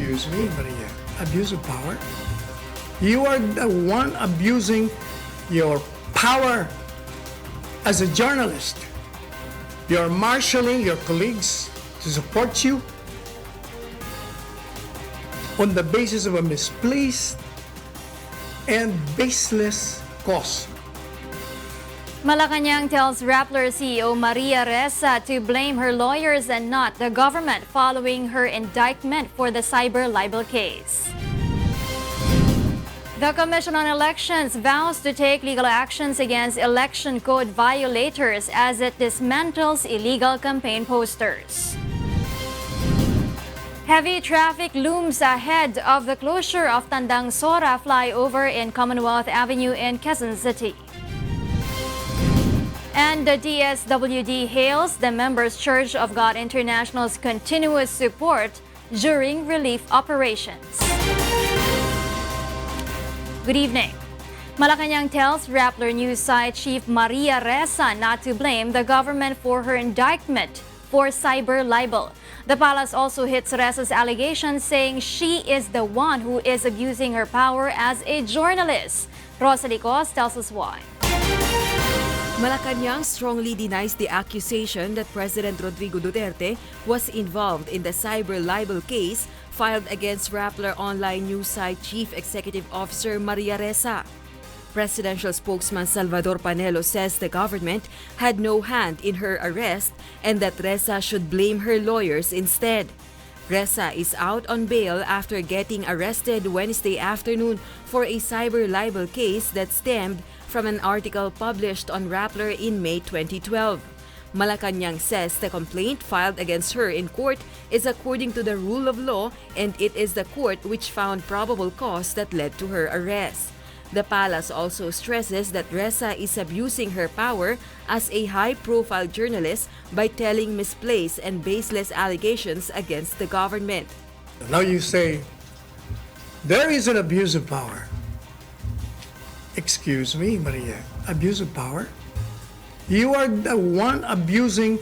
Excuse me, Maria. Abuse of power? You are the one abusing your power as a journalist. You're marshalling your colleagues to support you on the basis of a misplaced and baseless cause. Malacañang tells Rappler CEO Ressa to blame her lawyers and not the government following her indictment for the cyber libel case. The Commission on Elections vows to take legal actions against election code violators as it dismantles illegal campaign posters. Heavy traffic looms ahead of the closure of Tandang Sora flyover in Commonwealth Avenue in Quezon City. And the DSWD hails the Members Church of God International's continuous support during relief operations. Good evening. Malacañang tells Rappler news site Chief Ressa not to blame the government for her indictment for cyber libel. The palace also hits Ressa's allegations, saying she is the one who is abusing her power as a journalist. Rosalie Cos tells us why. Malacañang strongly denies the accusation that President Rodrigo Duterte was involved in the cyber libel case filed against Rappler online news site Chief Executive Officer Ressa. Presidential spokesman Salvador Panelo says the government had no hand in her arrest and that Ressa should blame her lawyers instead. Ressa is out on bail after getting arrested Wednesday afternoon for a cyber libel case that stemmed from an article published on Rappler in May 2012. Malacañang says the complaint filed against her in court is according to the rule of law and it is the court which found probable cause that led to her arrest. The palace also stresses that Ressa is abusing her power as a high-profile journalist by telling misplaced and baseless allegations against the government. Now you say, there is an abuse of power. Excuse me, Maria. Abuse of power? You are the one abusing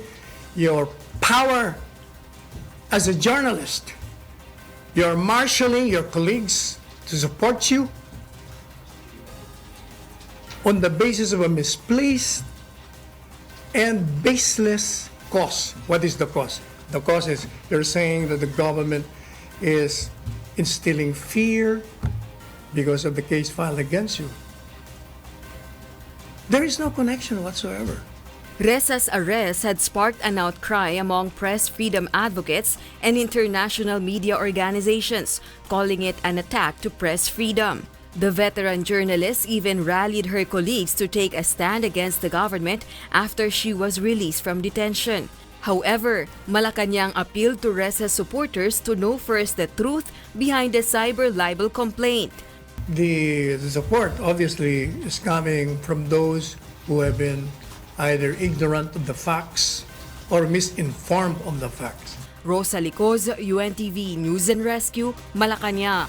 your power as a journalist. You're marshalling your colleagues to support you on the basis of a misplaced and baseless cause. What is the cause? The cause is you're saying that the government is instilling fear because of the case filed against you. There is no connection whatsoever. Ressa's arrest had sparked an outcry among press freedom advocates and international media organizations, calling it an attack to press freedom. The veteran journalist even rallied her colleagues to take a stand against the government after she was released from detention. However, Malacañang appealed to Ressa's supporters to know first the truth behind the cyber libel complaint. The support obviously is coming from those who have been either ignorant of the facts or misinformed of the facts. Rosalie Cos, UNTV News and Rescue, Malacañang.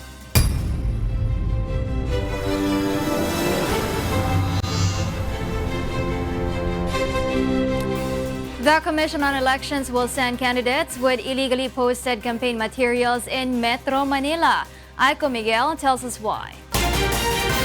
The Commission on Elections will send candidates with illegally posted campaign materials in Metro Manila. Aiko Miguel tells us why.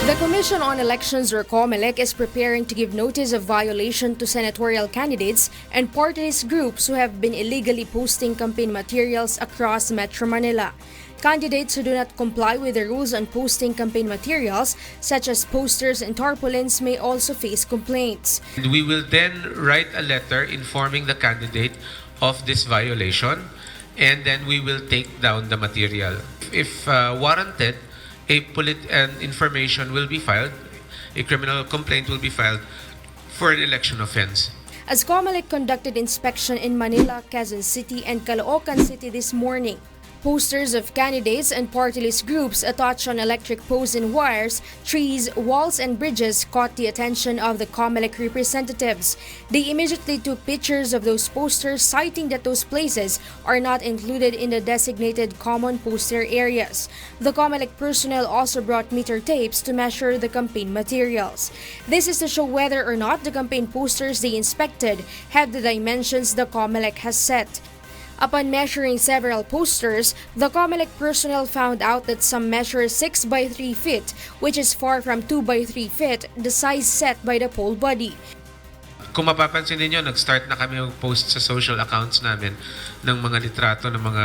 The Commission on Elections, or COMELEC, is preparing to give notice of violation to senatorial candidates and party list groups who have been illegally posting campaign materials across Metro Manila. Candidates who do not comply with the rules on posting campaign materials, such as posters and tarpaulins, may also face complaints. We will then write a letter informing the candidate of this violation, and then we will take down the material. If warranted, an information will be filed, a criminal complaint will be filed for an election offense. As COMELEC conducted inspection in Manila, Quezon City, and Caloocan City this morning, posters of candidates and party list groups attached on electric poles and wires, trees, walls, and bridges caught the attention of the COMELEC representatives. They immediately took pictures of those posters, citing that those places are not included in the designated common poster areas. The COMELEC personnel also brought meter tapes to measure the campaign materials. This is to show whether or not the campaign posters they inspected have the dimensions the COMELEC has set. Upon measuring several posters, the COMELEC personnel found out that some measure 6 by 3 feet, which is far from 2 by 3 feet, the size set by the poll body. Kung mapapansin ninyo, nag-start na kami mag-post sa social accounts namin ng mga litrato ng mga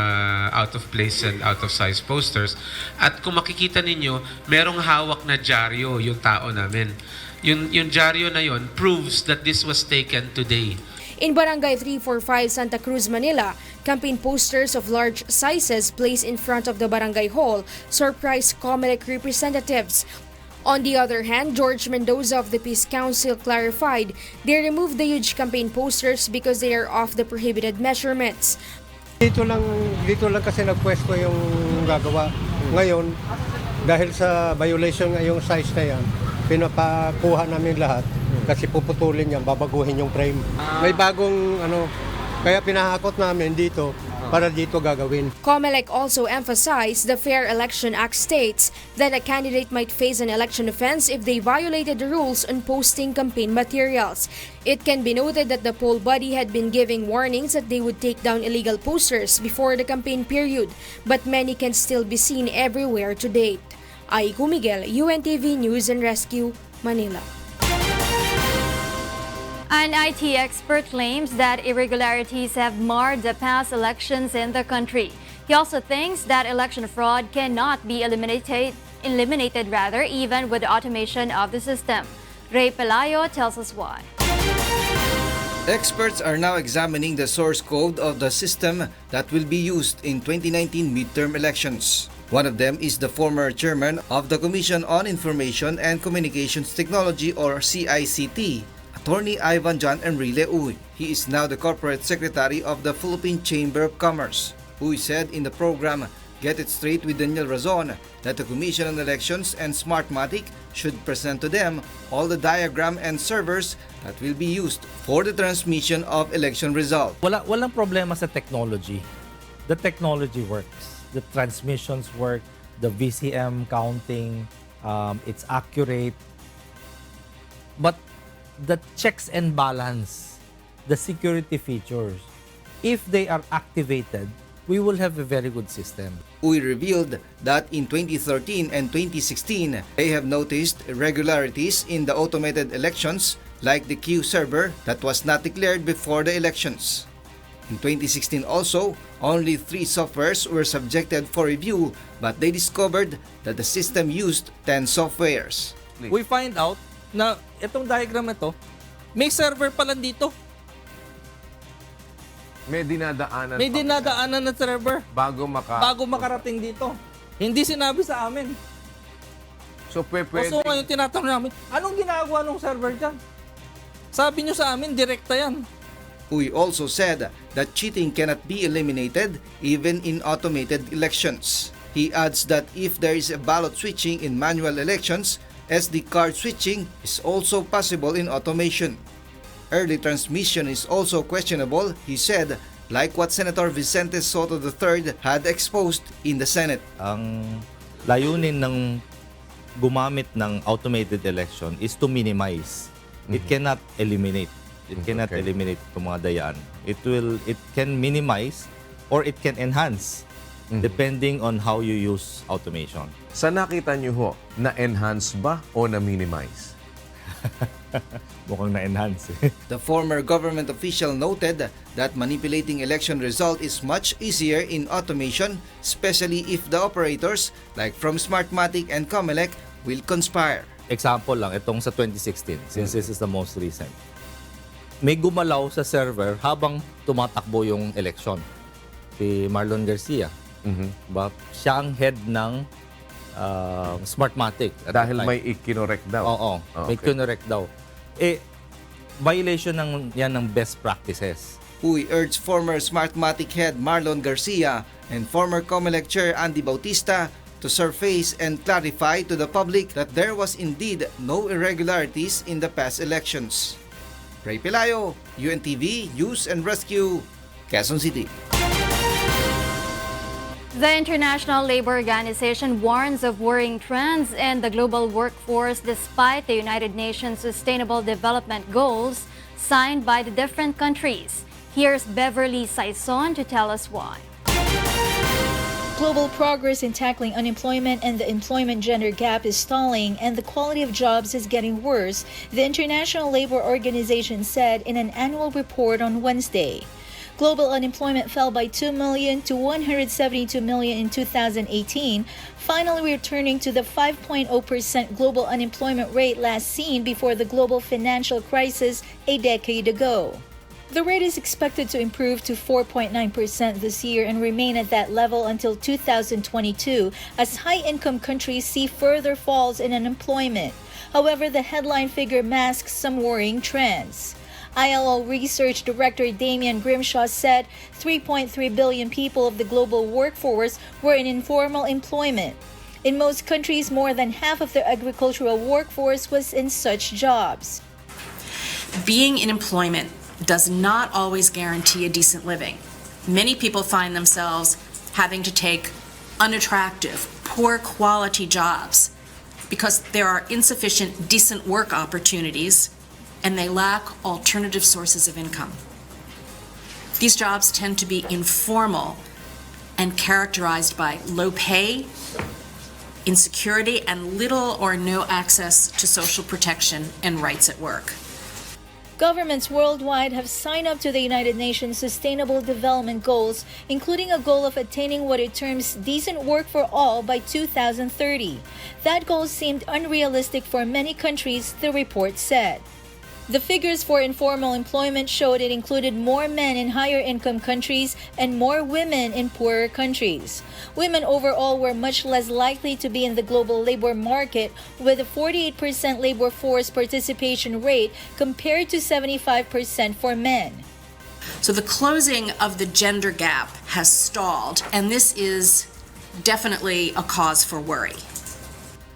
out of place and out of size posters. At kung makikita ninyo, merong hawak na dyaryo yung tao namin. Yung dyaryo na yon proves that this was taken today. In Barangay 345 Santa Cruz, Manila, campaign posters of large sizes placed in front of the barangay hall surprised COMELEC representatives. On the other hand, George Mendoza of the Peace Council clarified they removed the huge campaign posters because they are off the prohibited measurements. Dito lang kasi nagpwesto yung gagawa. Ngayon, dahil sa violation nga yung size na yan, pinapakuha namin lahat kasi puputulin yan, babaguhin yung frame. May bagong kaya pinahakot namin dito para dito gagawin. COMELEC also emphasized the Fair Election Act states that a candidate might face an election offense if they violated the rules on posting campaign materials. It can be noted that the poll body had been giving warnings that they would take down illegal posters before the campaign period, but many can still be seen everywhere to date. Aiko Miguel, UNTV News and Rescue, Manila. An IT expert claims that irregularities have marred the past elections in the country. He also thinks that election fraud cannot be eliminated even with the automation of the system. Ray Pelayo tells us why. Experts are now examining the source code of the system that will be used in 2019 midterm elections. One of them is the former chairman of the Commission on Information and Communications Technology or CICT, Attorney Ivan John Enrile Uy. He is now the corporate secretary of the Philippine Chamber of Commerce. Uy said in the program, Get It Straight with Daniel Razon, that the Commission on Elections and Smartmatic should present to them all the diagram and servers that will be used for the transmission of election results. Walang problema sa technology. The technology works. The transmissions work, the VCM counting, it's accurate. But the checks and balance, the security features, if they are activated, we will have a very good system. Uy revealed that in 2013 and 2016, they have noticed irregularities in the automated elections like the queue server that was not declared before the elections. In 2016 also, only 3 softwares were subjected for review, but they discovered that the system used 10 softwares. We find out na itong diagram ito, may server pala dito. May dinadaanan. May dinadaanan na server bago makarating dito. Hindi sinabi sa amin. So, pwede. So ngayon tinatanong namin, anong ginagawa ng server dyan? Sabi nyo sa amin, direkta yan. Uy also said that cheating cannot be eliminated even in automated elections. He adds that if there is a ballot switching in manual elections, SD card switching is also possible in automation. Early transmission is also questionable, he said, like what Senator Vicente Soto III had exposed in the Senate. Ang layunin ng gumamit ng automated election is to minimize. It cannot eliminate. It cannot eliminate itong mga dayaan. It can minimize or it can enhance depending on how you use automation. Sa nakita nyo ho, na-enhance ba o na-minimize? Mukhang na-enhance. The former government official noted that manipulating election result is much easier in automation, especially if the operators, like from Smartmatic and COMELEC, will conspire. Example lang, itong sa 2016, since this is the most recent. May gumalaw sa server habang tumatakbo yung election. Si Marlon Garcia. Siya ang head ng Smartmatic. Dahil may ikinorek daw. Oo, may kinorek daw. Violation yan ng best practices. Uy urged former Smartmatic head Marlon Garcia and former COMELEC chair Andy Bautista to surface and clarify to the public that there was indeed no irregularities in the past elections. Ray Pelayo, UNTV News and Rescue, Quezon City. The International Labour Organization warns of worrying trends in the global workforce despite the United Nations Sustainable Development Goals signed by the different countries. Here's Beverly Saison to tell us why. Global progress in tackling unemployment and the employment gender gap is stalling, and the quality of jobs is getting worse, the International Labor Organization said in an annual report on Wednesday. Global unemployment fell by 2 million to 172 million in 2018, finally returning to the 5.0% global unemployment rate last seen before the global financial crisis a decade ago. The rate is expected to improve to 4.9% this year and remain at that level until 2022 as high-income countries see further falls in unemployment. However, the headline figure masks some worrying trends. ILO Research Director Damian Grimshaw said 3.3 billion people of the global workforce were in informal employment. In most countries, more than half of the agricultural workforce was in such jobs. Being in employment does not always guarantee a decent living. Many people find themselves having to take unattractive, poor quality jobs because there are insufficient decent work opportunities and they lack alternative sources of income. These jobs tend to be informal and characterized by low pay, insecurity, and little or no access to social protection and rights at work. Governments worldwide have signed up to the United Nations Sustainable Development Goals, including a goal of attaining what it terms decent work for all by 2030. That goal seemed unrealistic for many countries, the report said. The figures for informal employment showed it included more men in higher income countries and more women in poorer countries. Women overall were much less likely to be in the global labor market, with a 48% labor force participation rate compared to 75% for men. So the closing of the gender gap has stalled, and this is definitely a cause for worry.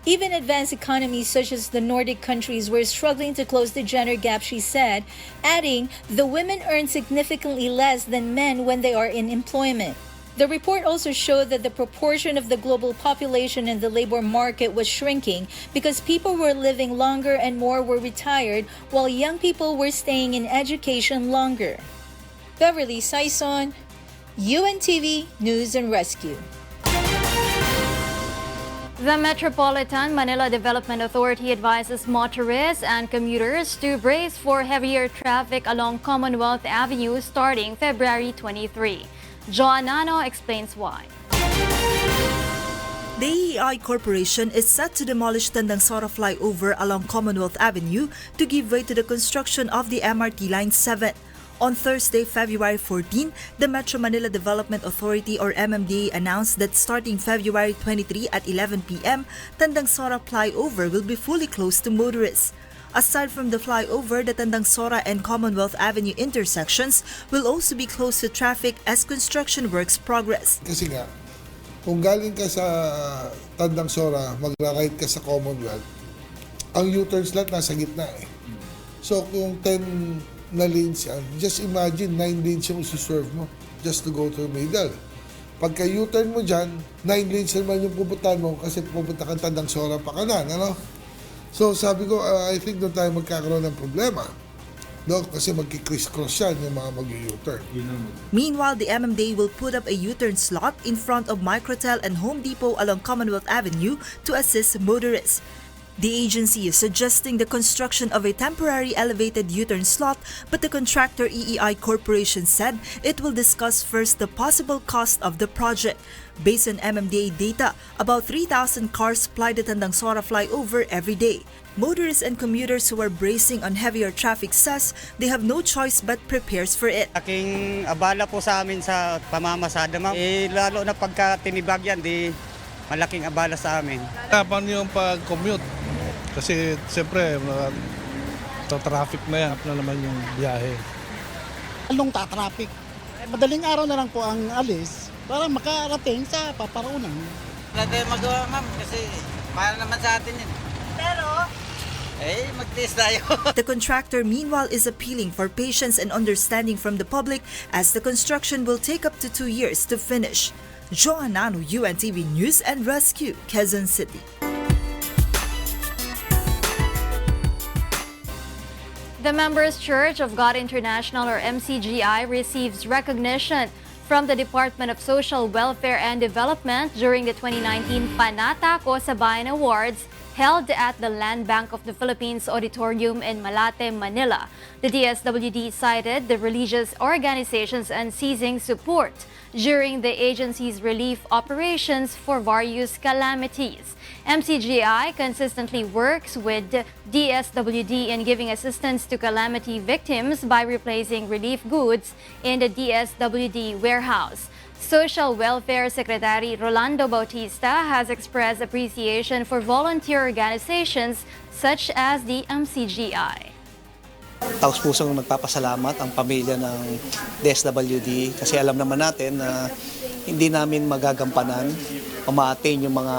Even advanced economies such as the Nordic countries were struggling to close the gender gap, she said, adding, the women earn significantly less than men when they are in employment. The report also showed that the proportion of the global population in the labor market was shrinking because people were living longer and more were retired, while young people were staying in education longer. Beverly Saison, UNTV News and Rescue. The Metropolitan Manila Development Authority advises motorists and commuters to brace for heavier traffic along Commonwealth Avenue starting February 23. Joanano explains why. The AEI Corporation is set to demolish Tandang Sora flyover along Commonwealth Avenue to give way to the construction of the MRT Line 7. On Thursday, February 14, the Metro Manila Development Authority or MMDA announced that starting February 23 at 11 p.m., Tandang Sora flyover will be fully closed to motorists. Aside from the flyover, the Tandang Sora and Commonwealth Avenue intersections will also be closed to traffic as construction works progress. Kasi nga, kung galing ka sa Tandang Sora, magra-right ka sa Commonwealth, ang U-turn slot nasa gitna eh. So kung 10 na lanes yan, just imagine 9 lanes yung isuserve mo just to go to middle. Pagka U-turn mo dyan, 9 lanes naman yung pupuntahan mo kasi pupunta kang Tandang Sora pa kanan, ano? So sabi ko, I think doon tayo magkakaroon ng problema. No? Kasi magki-criss-cross yan yung mga mag-U-turn. Meanwhile, the MMDA will put up a U-turn slot in front of Microtel and Home Depot along Commonwealth Avenue to assist motorists. The agency is suggesting the construction of a temporary elevated U-turn slot, but the contractor AEI Corporation said it will discuss first the possible cost of the project. Based on MMDA data, about 3,000 cars ply the Tandang Sora flyover every day. Motorists and commuters who are bracing on heavier traffic says they have no choice but prepares for it. Aking abala po sa amin sa pamamasada, ma'am. Lalo na pagka tinibag yan, malaking abala sa amin. Paano yung pag-commute? Kasi siyempre, traffic na yan na naman yung biyahe. Anong traffic? Madaling araw na lang po ang alis para makarating sa paparaunan. Wala tayong magawa, ma'am, kasi para naman sa atin yun. Pero, magtiis tayo. The contractor meanwhile is appealing for patience and understanding from the public as the construction will take up to 2 years to finish. Joanano, UNTV News and Rescue, Quezon City. The Members Church of God International, or MCGI, receives recognition from the Department of Social Welfare and Development during the 2019 Panata Ko sa Bayan Awards held at the Land Bank of the Philippines Auditorium in Malate, Manila. The DSWD cited the religious organizations and seizing support during the agency's relief operations for various calamities. MCGI consistently works with DSWD in giving assistance to calamity victims by replacing relief goods in the DSWD warehouse. Social Welfare Secretary Rolando Bautista has expressed appreciation for volunteer organizations such as the MCGI. Taos-pusong nagpapasalamat ang pamilya ng DSWD kasi alam naman natin na hindi namin magagampanan o ma-attain yung mga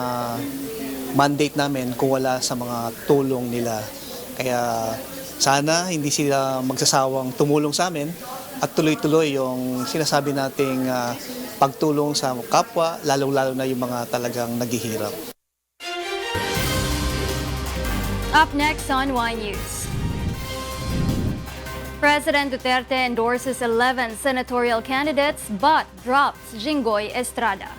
mandate namin kung wala sa mga tulong nila. Kaya sana hindi sila magsasawang tumulong sa amin at tuloy-tuloy yung sinasabi nating pagtulong sa kapwa, lalong-lalo na yung mga talagang naghihirap. Up next on Y News. President Duterte endorses 11 senatorial candidates but drops Jinggoy Estrada.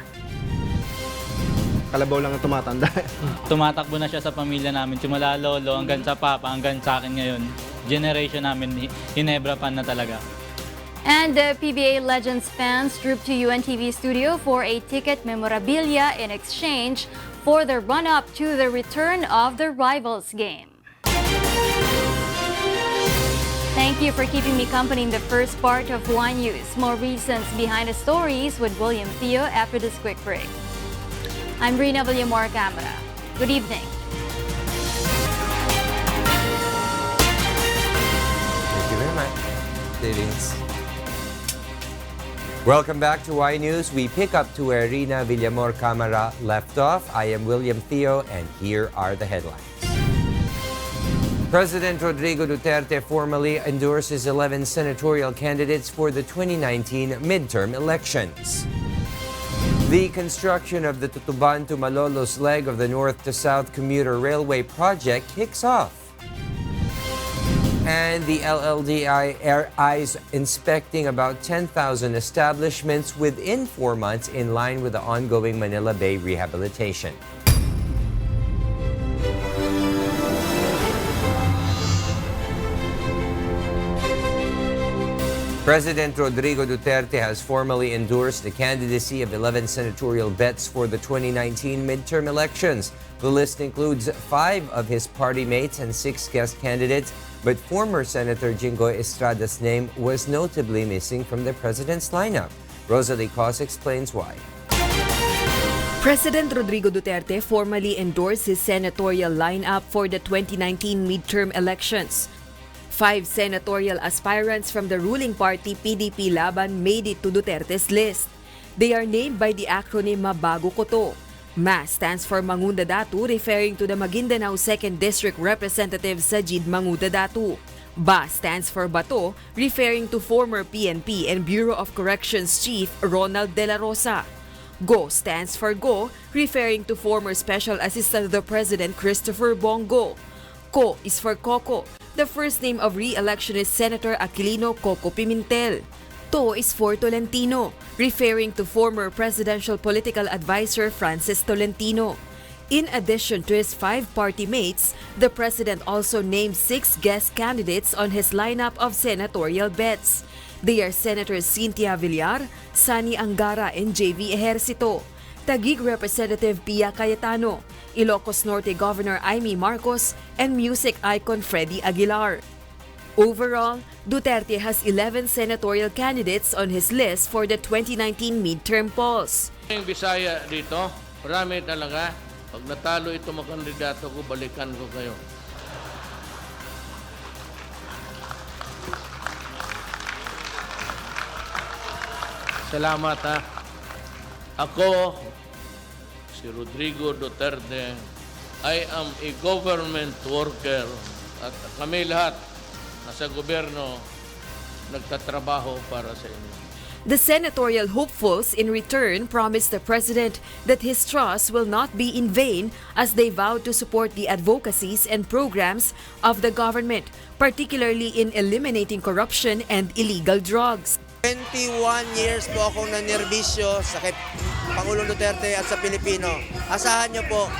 Kalabaw lang ang tumatanda. Tumatakbo na siya sa pamilya namin. Simula lolo hanggang sa papa hanggang sa akin ngayon. Generation namin, Hinebra pan na talaga. And the PBA Legends fans trooped to UNTV studio for a ticket memorabilia in exchange for the run-up to the return of the Rivals game. Thank you for keeping me company in the first part of Y News. More reasons behind the stories with William Thio after this quick break. I'm Rheena, Villamor-Camara. Good evening. Thank you very much. Greetings. Welcome back to Y News. We pick up to where Rheena Villamor-Camara left off. I am William Thio, and here are the headlines. President Rodrigo Duterte formally endorses 11 senatorial candidates for the 2019 midterm elections. The construction of the Tutuban to Malolos leg of the north to south commuter railway project kicks off. And the LLDI eyes inspecting about 10,000 establishments within 4 months in line with the ongoing Manila Bay rehabilitation. President Rodrigo Duterte has formally endorsed the candidacy of 11 senatorial bets for the 2019 midterm elections. The list includes 5 of his party mates and 6 guest candidates, but former Senator Jinggoy Estrada's name was notably missing from the president's lineup. Rosalie Cos explains why. President Rodrigo Duterte formally endorsed his senatorial lineup for the 2019 midterm elections. 5 senatorial aspirants from the ruling party PDP Laban made it to Duterte's list. They are named by the acronym Mabago Koto. MA stands for Mangunda Datu, referring to the Maguindanao 2nd District Representative Sajid Mangunda Datu. BA stands for Bato, referring to former PNP and Bureau of Corrections Chief Ronald De La Rosa. GO stands for Go, referring to former Special Assistant of the President Christopher Bongo. Co is for Coco. The first name of re-election is Senator Aquilino Coco Pimentel. To is for Tolentino, referring to former presidential political advisor Francis Tolentino. In addition to his 5 party mates, the president also named 6 guest candidates on his lineup of senatorial bets. They are Senators Cynthia Villar, Sani Angara, and JV Ejercito. Taguig Representative Pia Cayetano, Ilocos Norte Governor Amy Marcos, and music icon Freddie Aguilar. Overall, Duterte has 11 senatorial candidates on his list for the 2019 midterm polls. Yung Bisaya dito, marami talaga. Pag natalo ito mga kandidato ko, balikan ko kayo. Salamat ha. Ako, si Rodrigo Duterte, I am a government worker at kami lahat nasa gobyerno nagtatrabaho para sa inyo. The senatorial hopefuls in return promised the president that his trust will not be in vain as they vowed to support the advocacies and programs of the government, particularly in eliminating corruption and illegal drugs. 21 years po akong nanerbisyo sa kay Pangulong Duterte at sa Pilipino. Asahan niyo po,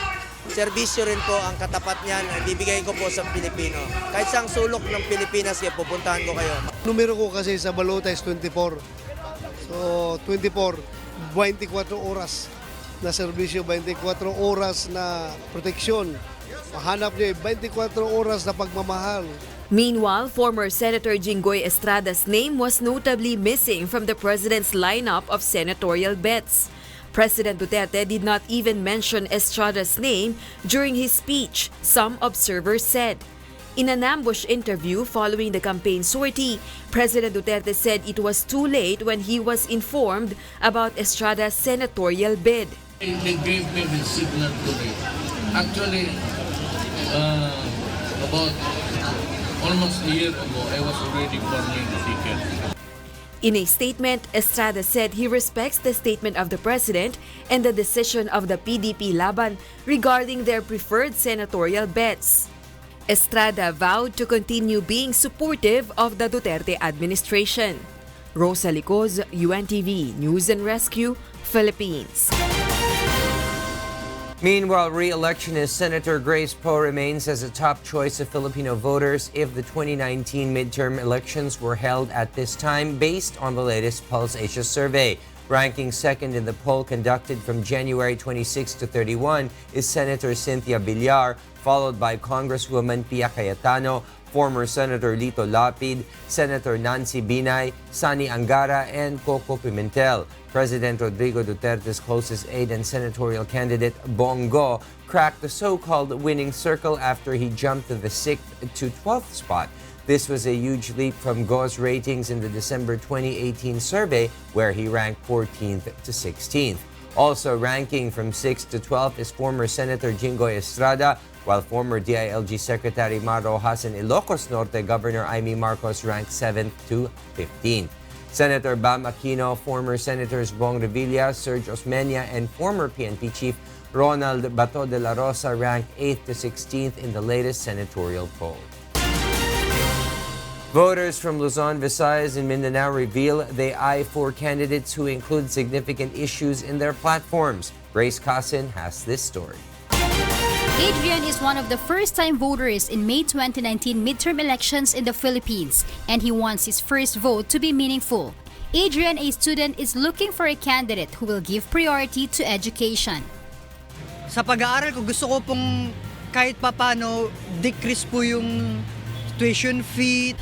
serbisyo rin po ang katapat niyan na ibibigay ko po sa Pilipino. Kahit saang sulok ng Pilipinas, pupuntahan ko kayo. Numero ko kasi sa balota is 24. So 24 oras na serbisyo, 24 oras na proteksyon. Mahanap niyo 24 oras na pagmamahal. Meanwhile, former Senator Jinggoy Estrada's name was notably missing from the president's lineup of senatorial bets. President Duterte did not even mention Estrada's name during his speech, some observers said. In an ambush interview following the campaign sortie, President Duterte said it was too late when he was informed about Estrada's senatorial bid. They gave me the signal today. Actually, about almost a year ago, I was already forming the ticket. In a statement, Estrada said he respects the statement of the president and the decision of the PDP Laban regarding their preferred senatorial bets. Estrada vowed to continue being supportive of the Duterte administration. Rosa Licoz, UNTV News and Rescue, Philippines. Meanwhile, re-electionist Senator Grace Poe remains as a top choice of Filipino voters if the 2019 midterm elections were held at this time based on the latest Pulse Asia survey. Ranking second in the poll conducted from January 26 to 31 is Senator Cynthia Villar, followed by Congresswoman Pia Cayetano, former Senator Lito Lapid, Senator Nancy Binay, Sani Angara, and Coco Pimentel. President Rodrigo Duterte's closest aide and senatorial candidate, Bongo, cracked the so-called winning circle after he jumped to the 6th to 12th spot. This was a huge leap from Go's ratings in the December 2018 survey, where he ranked 14th to 16th. Also ranking from 6th to 12th is former Senator Jinggoy Estrada, while former DILG Secretary Mar Rojas and Ilocos Norte Governor Amy Marcos ranked 7th to 15th. Senator Bam Aquino, former Senators Bong Revilla, Serge Osmeña, and former PNP Chief Ronald Bato de la Rosa ranked 8th to 16th in the latest senatorial poll. Voters from Luzon, Visayas, and Mindanao reveal they eye for candidates who include significant issues in their platforms. Grace Casin has this story. Adrian is one of the first-time voters in May 2019 midterm elections in the Philippines, and he wants his first vote to be meaningful. Adrian, a student, is looking for a candidate who will give priority to education. Sa pag-aaral ko, gusto ko pong kahit papano decrease po yung tuition fee.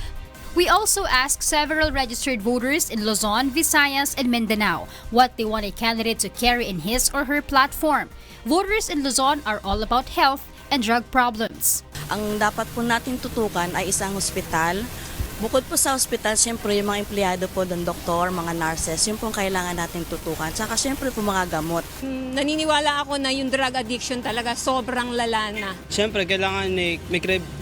We also asked several registered voters in Luzon, Visayas, and Mindanao what they want a candidate to carry in his or her platform. Voters in Luzon are all about health and drug problems. Ang dapat po natin tutukan ay isang ospital. Bukod po sa ospital, siyempre yung mga empleyado po doon, doktor, mga nurses, yun po ang kailangan natin tutukan. Tsaka siyempre po mga gamot. Naniniwala ako na yung drug addiction talaga sobrang lala na. Siyempre, kailangan may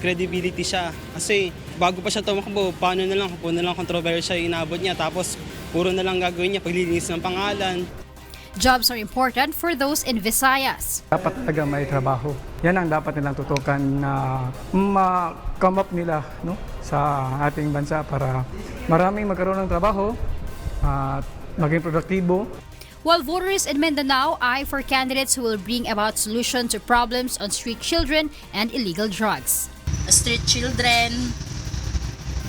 credibility siya. Kasi bago pa siya tumakbo, paano na lang controversial yung inabot niya. Tapos puro na lang gagawin niya paglilinis ng pangalan. Jobs are important for those in Visayas. Dapat talaga may trabaho. Yan ang dapat nilang tutukan na ma-come up nila, no, sa ating bansa para maraming magkaroon ng trabaho at maging produktibo. While voters in Mindanao eye for candidates who will bring about solutions to problems on street children and illegal drugs. Street children,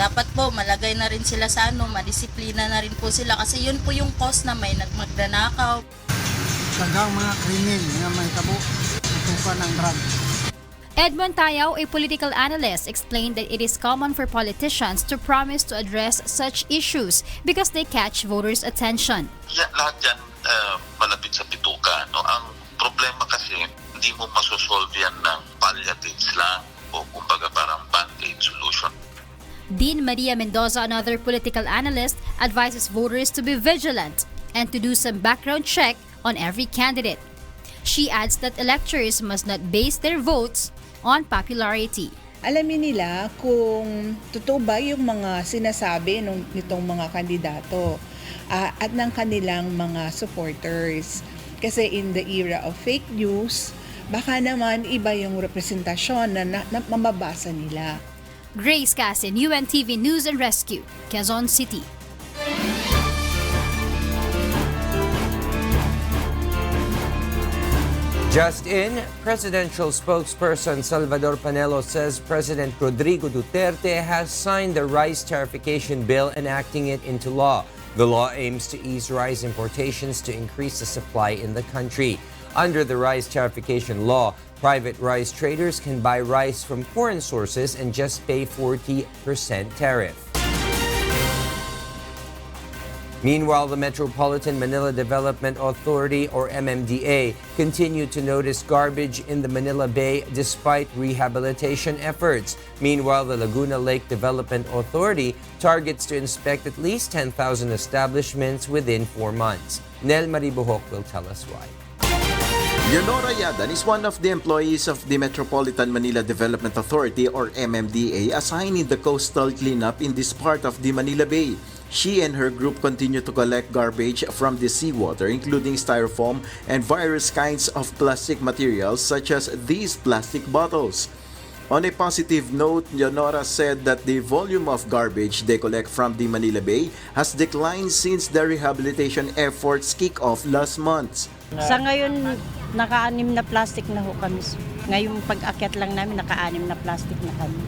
dapat po malagay na rin sila sa madisiplina na rin po sila kasi yun po yung cause na may nagmagnanakaw. Sagang mga krimen na may tabo natukan ng drugs. Edmond Thio, a political analyst, explained that it is common for politicians to promise to address such issues because they catch voters' attention. Yeah, lahat yan malapit sa bituka. No? Ang problema kasi, hindi mo masosolve yan ng palliatives lang o kumbaga parang band-aid solution. Dean Maria Mendoza, another political analyst, advises voters to be vigilant and to do some background check on every candidate. She adds that electors must not base their votes on popularity. Alamin nila kung totoo ba yung mga sinasabi nitong mga kandidato. at ng kanilang mga supporters. Kasi in the era of fake news, baka naman iba yung representasyon na mababasa nila. Grace Casin, UNTV News and Rescue, Quezon City. Just in, presidential spokesperson Salvador Panelo says President Rodrigo Duterte has signed the rice tariffication bill enacting it into law. The law aims to ease rice importations to increase the supply in the country. Under the rice tariffication law, private rice traders can buy rice from foreign sources and just pay 40% tariff. Meanwhile, the Metropolitan Manila Development Authority, or MMDA, continued to notice garbage in the Manila Bay despite rehabilitation efforts. Meanwhile, the Laguna Lake Development Authority targets to inspect at least 10,000 establishments within 4 months. Nel Maribuhok will tell us why. Leonora Yadan is one of the employees of the Metropolitan Manila Development Authority, or MMDA, assigned in the coastal cleanup in this part of the Manila Bay. She and her group continue to collect garbage from the seawater, including styrofoam and various kinds of plastic materials such as these plastic bottles. On a positive note, Leonora said that the volume of garbage they collect from the Manila Bay has declined since the rehabilitation efforts kick off last month. Sa ngayon, naka-6 na plastic na ho kami. Ngayong pag-akyat lang namin, naka-6 na plastic na kami.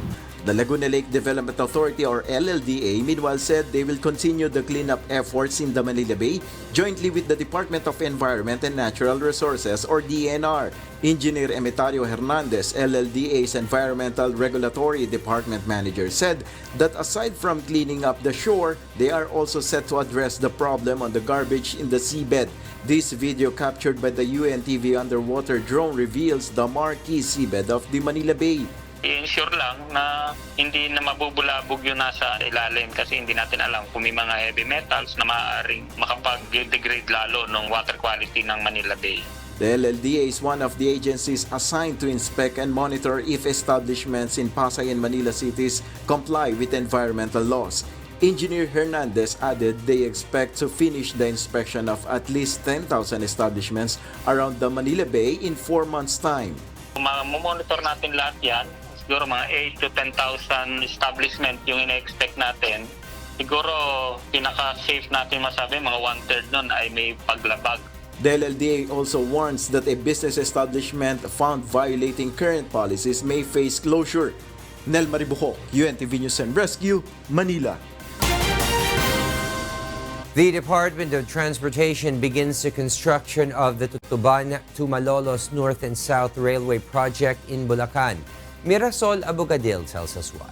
The Laguna Lake Development Authority, or LLDA, meanwhile said they will continue the cleanup efforts in the Manila Bay jointly with the Department of Environment and Natural Resources, or DNR. Engineer Emetario Hernandez, LLDA's Environmental Regulatory Department Manager, said that aside from cleaning up the shore, they are also set to address the problem on the garbage in the seabed. This video captured by the UNTV underwater drone reveals the marquee seabed of the Manila Bay. I-ensure lang na hindi na mabubulabog yung nasa ilalim kasi hindi natin alam kung may mga heavy metals na maaaring makapag-degrade lalo ng water quality ng Manila Bay. The LLDA is one of the agencies assigned to inspect and monitor if establishments in Pasay and Manila cities comply with environmental laws. Engineer Hernandez added they expect to finish the inspection of at least 10,000 establishments around the Manila Bay in 4 months' time. Monitor natin lahat yan. Siguro mga 8 to 10,000 establishment yung ina-expect natin. Siguro pinaka-safe natin masabi, mga 1/3 nun ay may paglabag. The LLDA also warns that a business establishment found violating current policies may face closure. Nel Maribuhok, UNTV News and Rescue, Manila. The Department of Transportation begins the construction of the Tutuban to Malolos North and South Railway project in Bulacan. Mirasol Abogadil tells us why.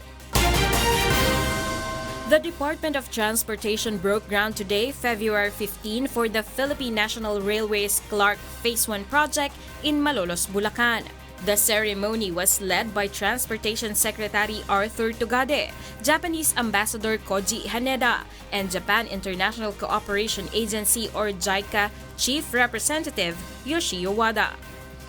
The Department of Transportation broke ground today, February 15, for the Philippine National Railways Clark Phase 1 project in Malolos, Bulacan. The ceremony was led by Transportation Secretary Arthur Tugade, Japanese Ambassador Koji Haneda, and Japan International Cooperation Agency, or JICA, Chief Representative Yoshio Wada.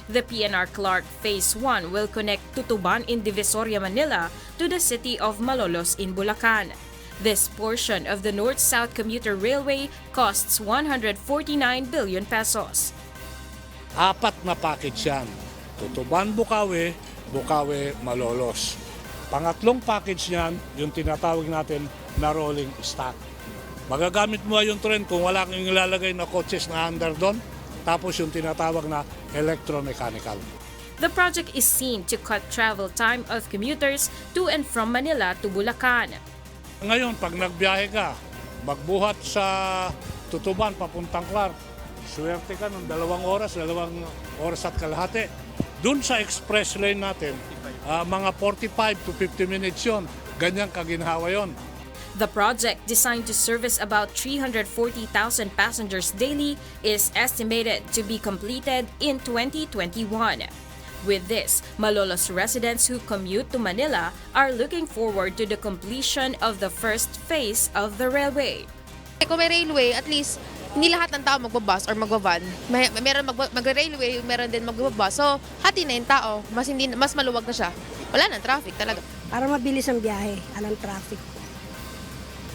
The PNR Clark Phase 1 will connect Tutuban in Divisoria, Manila to the city of Malolos in Bulacan. This portion of the North-South Commuter Railway costs 149 billion pesos. 4 na package yan. Tutuban, Bukawi, Bukawi, Malolos. Pangatlong package niyan, yung tinatawag natin na rolling stock. Magagamit mo yung tren kung wala kang ilalagay na coaches na under doon, tapos yung tinatawag na electromechanical. The project is seen to cut travel time of commuters to and from Manila to Bulacan. Ngayon, pag nagbiyahe ka, magbuhat sa Tutuban papuntang Clark, swerte ka ng 2 oras, 2 oras at kalahati. Doon sa express lane natin, mga 45 to 50 minutes yun. Ganyan kaginhawa yun. The project, designed to service about 340,000 passengers daily, is estimated to be completed in 2021. With this, Malolos residents who commute to Manila are looking forward to the completion of the first phase of the railway. Kung may railway, at least hindi lahat ng tao magbabus or magbavan. Meron mag-railway, meron din magbabus. So, hati na yung tao. Mas maluwag na siya. Wala nang traffic talaga. Para mabilis ang biyahe, anong traffic.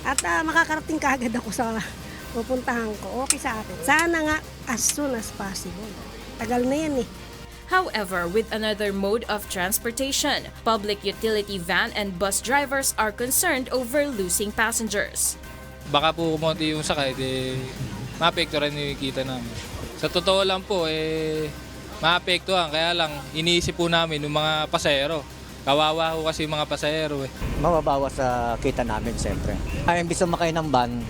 At makakarating kaagad ako sa pupuntahan ko, okay sa akin. Sana nga as soon as possible. Tagal na yan eh. However, with another mode of transportation, public utility van and bus drivers are concerned over losing passengers. Baka po kumonti yung sakay, maapektuhan yung kita namin. Sa totoo lang po, maapektuhan. Kaya lang, iniisip po namin yung mga pasahero. Kawawa ho kasi yung mga pasahero. Mababawas sa kita namin, siyempre. Ay, imbis na makay ng van,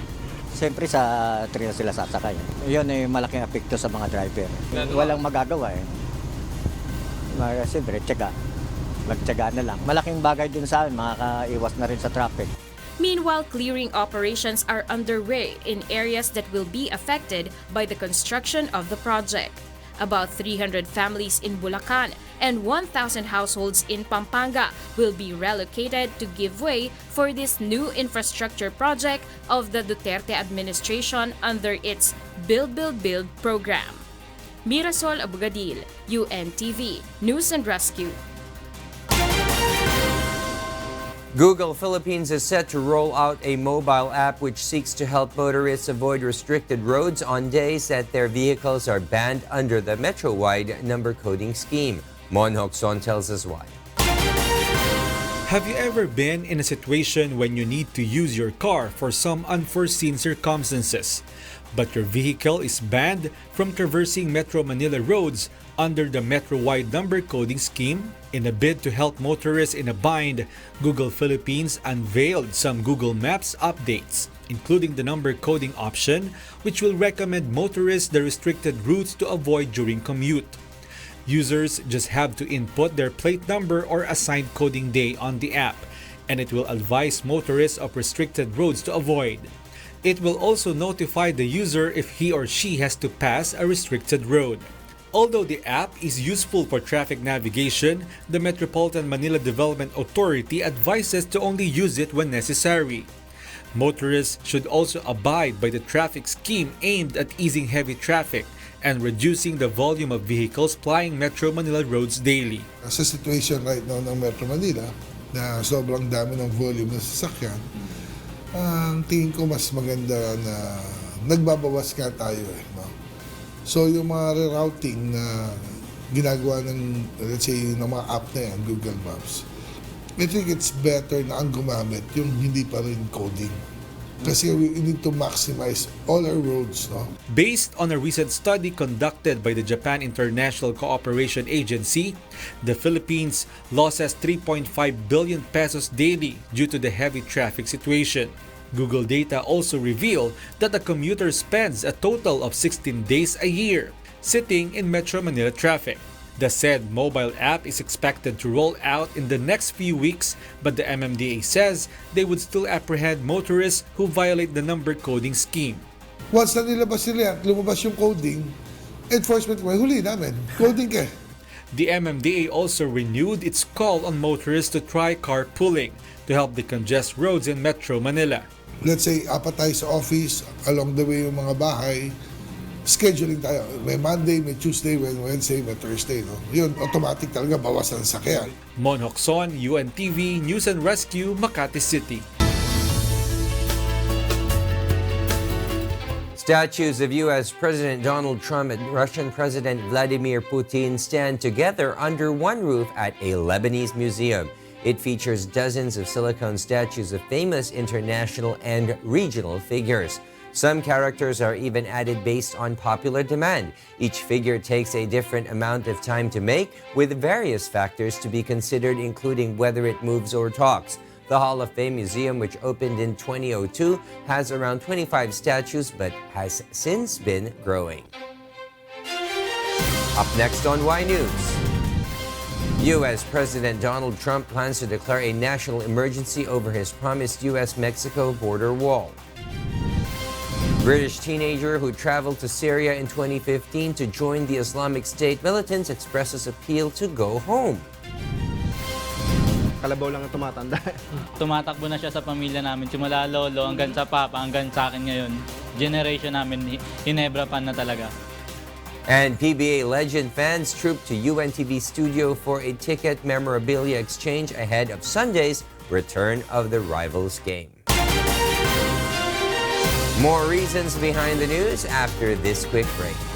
siyempre sa train sila sasakay. Yun ay malaking apekto sa mga driver. Walang magagawa eh. Siyempre, tiyaga. Magtiyaga na lang. Malaking bagay din sa amin, makakaiwas na rin sa traffic. Meanwhile, clearing operations are underway in areas that will be affected by the construction of the project. About 300 families in Bulacan and 1,000 households in Pampanga will be relocated to give way for this new infrastructure project of the Duterte administration under its Build, Build, Build program. Mirasol Abugadil, UNTV, News and Rescue. Google Philippines is set to roll out a mobile app which seeks to help motorists avoid restricted roads on days that their vehicles are banned under the Metro-wide number coding scheme. Mon Hokson tells us why. Have you ever been in a situation when you need to use your car for some unforeseen circumstances, but your vehicle is banned from traversing Metro Manila roads under the Metro-wide number coding scheme? In a bid to help motorists in a bind, Google Philippines unveiled some Google Maps updates, including the number coding option, which will recommend motorists the restricted routes to avoid during commute. Users just have to input their plate number or assigned coding day on the app, and it will advise motorists of restricted roads to avoid. It will also notify the user if he or she has to pass a restricted road. Although the app is useful for traffic navigation, the Metropolitan Manila Development Authority advises to only use it when necessary. Motorists should also abide by the traffic scheme aimed at easing heavy traffic and reducing the volume of vehicles plying Metro Manila roads daily. Sa situation right now ng Metro Manila, na sobrang dami ng volume ng sasakyan, tingin ko mas maganda na nagbabawas nga tayo no? So yung mga rerouting na ginagawa ng, let's say, ng mga app na yan, Google Maps, I think it's better na ang gumamit yung hindi pa rin coding. Kasi we need to maximize all our roads. No? Based on a recent study conducted by the Japan International Cooperation Agency, the Philippines loses 3.5 billion pesos daily due to the heavy traffic situation. Google data also reveal that a commuter spends a total of 16 days a year sitting in Metro Manila traffic. The said mobile app is expected to roll out in the next few weeks, but the MMDA says they would still apprehend motorists who violate the number coding scheme. Once na nilabas nila at lumabas yung coding, enforcement ko, huli namin. Coding ka. The MMDA also renewed its call on motorists to try carpooling to help decongest roads in Metro Manila. Let's say, apat tayo sa office, along the way yung mga bahay, scheduling tayo. May Monday, may Tuesday, may Wednesday, may Thursday. No? Yun, automatic talaga, bawas ang sakyan. Mon Hokson, UNTV, News and Rescue, Makati City. Statues of U.S. President Donald Trump and Russian President Vladimir Putin stand together under one roof at a Lebanese museum. It features dozens of silicone statues of famous international and regional figures. Some characters are even added based on popular demand. Each figure takes a different amount of time to make, with various factors to be considered, including whether it moves or talks. The Hall of Fame Museum, which opened in 2002, has around 25 statues but has since been growing. Up next on Y News. U.S. President Donald Trump plans to declare a national emergency over his promised U.S.-Mexico border wall. British teenager who traveled to Syria in 2015 to join the Islamic State militants expresses appeal to go home. Kalabaw lang ang tumatanda. Tumatakbo na siya sa pamilya namin, simula lolo hanggang sa papa hanggang sa akin ngayon. Generation namin, Hinebra pan na talaga. And PBA legend fans trooped to UNTV studio for a ticket memorabilia exchange ahead of Sunday's return of the Rivals game. More reasons behind the news after this quick break.